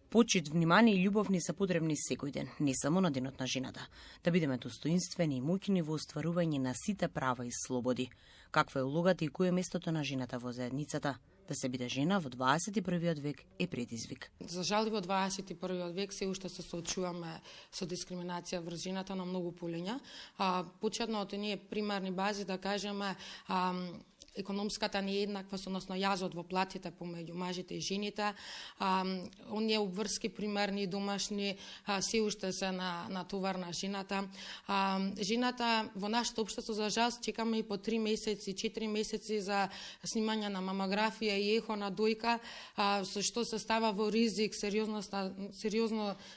Почит, внимание и љубов ни се потребни секој ден, не само на денот на жената, да бидеме достоинствени и моќни во остварување на сите права и слободи. Каква е улогата и кој е местото на жената во заедницата? Да се биде жена во 21. век е предизвик. За жал и во 21. век се уште се соочуваме со дискриминација врз жената на многу полиња. Почетно од оние примарни бази, да кажеме, економската нееднаквост, односно јазот во платите помеѓу мажите и жените, оние обврски примерни домашни се уште се на товар на жената. Жената во нашето општество за жал чекаме и по 3 месеци, 4 месеци за снимање на мамографија и ехо на дојка, со што се става во ризик сериозно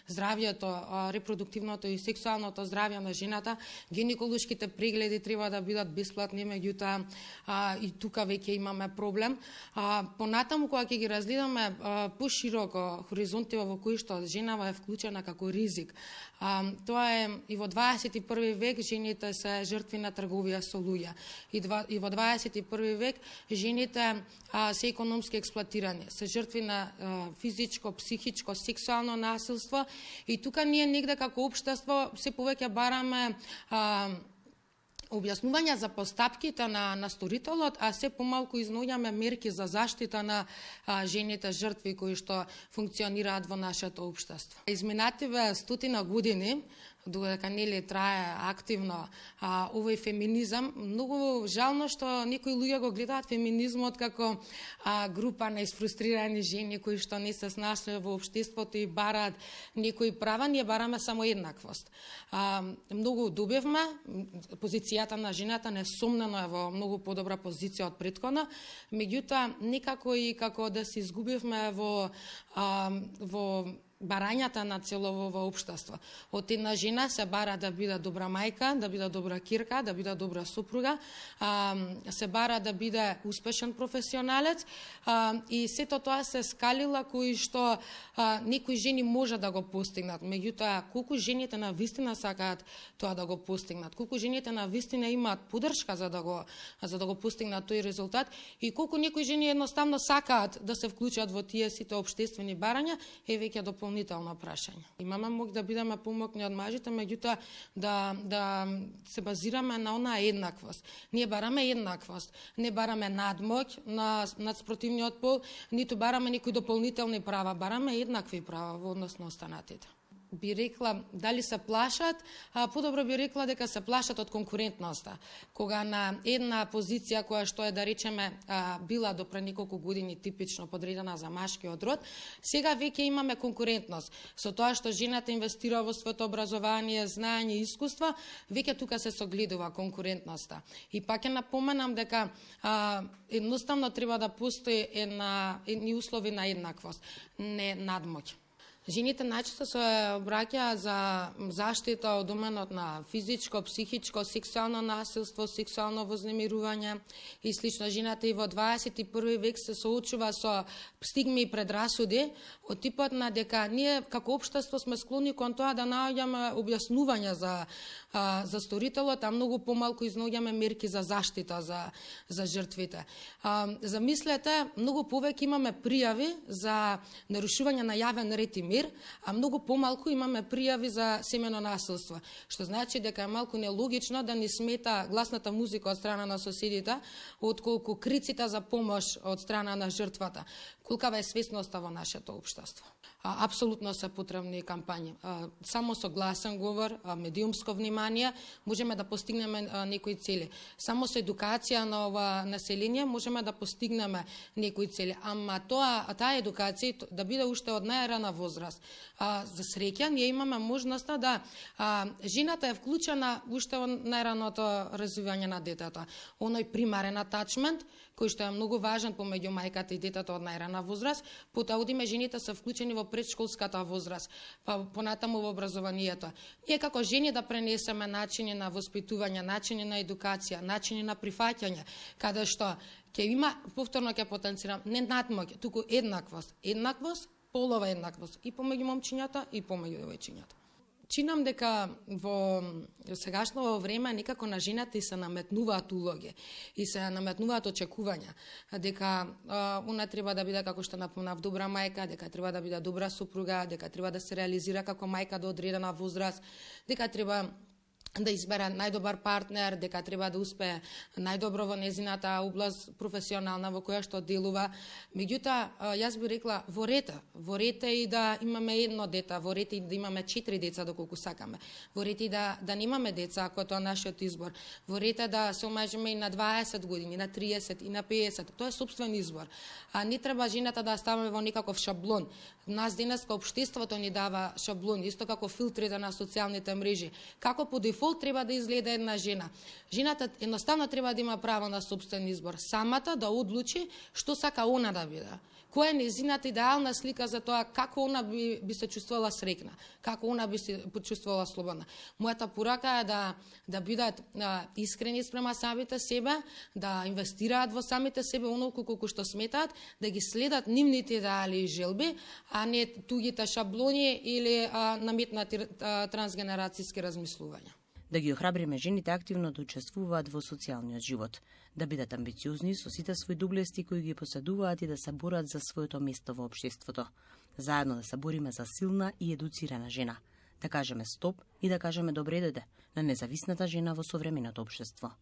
здравјето, репродуктивното и сексуалното здравје на жената. Гинеколошките прегледи треба да бидат бесплатни, меѓутоа и тука веќе имаме проблем. Понатаму, кога ќе ги разгледаме пошироко хоризонтите во кои што женава е вклучена како ризик, тоа е и во 21. век жените се жртви на трговија со луѓе. И во 21. век жените се економски експлоатирани, се жртви на физичко, психичко, сексуално насилство и тука ние негде како општество се повеќе бараме објаснувања за постапките на сторителот, а се помалку изноѓаме мерки за заштита на жените жртви кои што функционираат во нашето општество. Изминативе 100 години, додека нели трае активно овој феминизам, многу жално што некои луѓе го гледаат феминизмот како група на исфрустрирани жени кои што не се снашле во општеството и бараат некои права. Ние бараме само еднаквост. Многу добивме, позицијата на жената несомнено е во многу подобра позиција од претходна, меѓутоа некако и како да се изгубивме во барањата на целово општество. Од една жена се бара да биде добра мајка, да биде добра кирка, да биде добра супруга, се бара да биде успешен професионалец и сето тоа се скалила кои што некои жени може да го постигнат. Меѓутоа, колку жените на вистина сакаат тоа да го постигнат, колку жените на вистина имаат поддршка за да го постигнат тој резултат и колку некои жени едноставно сакаат да се вклучат во тие сите општествени барања е веќе дополнително прашање. Имаме моќ да бидеме помоќни од мажите, меѓутоа да се базираме на онаа еднаквост. Ние бараме еднаквост, не бараме надмоќ над спротивниот пол, ниту бараме некои дополнителни права, бараме еднакви права во однос на останатите. Би рекла, дали се плашат, подобро би рекла дека се плашат од конкурентноста. Кога на една позиција која што е, да речеме, била до пред неколку години типично подредена за машкиот род, сега веќе имаме конкурентност. Со тоа што жената инвестира во своето образование, знаење и искуство, веќе тука се согледува конкурентноста. И пак ќе напоменам дека едноставно треба да постои едни услови на еднаквост, не надмоќ. Жените најчесто се обраќаат за заштита од доменот на физичко, психичко, сексуално насилство, сексуално вознемирување и слично. Жената и во 21. век се соочува со стигми и предрасуди од типот на дека ние како општество сме склони кон тоа да наоѓаме објаснувања за сторителот, а многу помалку изноѓаме мерки за заштита за жртвите. Замислете, многу повеќе имаме пријави за нарушување на јавен ред и мир, а многу помалку имаме пријави за семено насилство, што значи дека е малку нелогично да ни смета гласната музика од страна на соседите, отколку криците за помош од страна на жртвата. Колкава е свесноста во нашето општество. Апсолутно се потребни кампањи. Само со гласен говор, медиумско внимание, можеме да постигнеме некои цели. Само со едукација на ова население можеме да постигнеме некои цели. Ама таа едукација да биде уште од најрана возраст. За среќа, ние имаме можноста да жената е вклучена уште од најраното развивање на детето. Оној примарен атачмент, кој што е многу важен помеѓу мајката и детето од најрана возраст, потоа одиме жените се вклучени во предшколската возраст, па понатаму во образованието. Ние како жени да пренесеме начини на воспитување, начини на едукација, начини на прифаќање, каде што ќе има, повторно ќе потенцирам, не надмоќ, туку еднаквост. Еднаквост, полова еднаквост и помеѓу момчињата и помеѓу девојчињата. чинам дека во сегашно време некако на жените се наметнуваат улоги и се наметнуваат очекувања, дека она треба да биде, како што напомнав, добра мајка, дека треба да биде добра супруга, дека треба да се реализира како мајка до одредена возраст, дека треба да избере најдобар партнер, дека треба да успее најдобро во незината област професионална во која што делува. Меѓутоа, јас би рекла, ворете и да имаме едно дете, ворете и да имаме 4 деца доколку сакаме. Ворете и да немаме деца, ако тоа е нашиот избор. Ворете да се омажеме и на 20 години, на 30 и на 50. Тоа е сопствен избор. А не треба жената да ставаме во некаков шаблон. Нас денеска општеството ни дава шаблон, исто како филтрите на социјалните мрежи. Како по дефолт треба да изгледа една жена. Жената едноставно треба да има право на собствен избор. Самата да одлучи што сака она да биде. Која е незината идеална слика за тоа како она би се чувствувала среќна, како она би се почувствувала слободна. Мојата порака е да бидат искрени спрема самите себе, да инвестираат во самите себе онолку колку што сметаат, да ги следат нивните идеали и желби, а не тугите шаблони или наметнати трансгенерацијски размислувања. Да ги охрабриме жените активно да учествуваат во социјалниот живот, да бидат амбициозни со сите своји доблести кои ги поседуваат и да се борат за своето место во општеството. Заедно да се бориме за силна и едуцирана жена, да кажеме стоп и да кажеме добре дојде на независната жена во современото општество.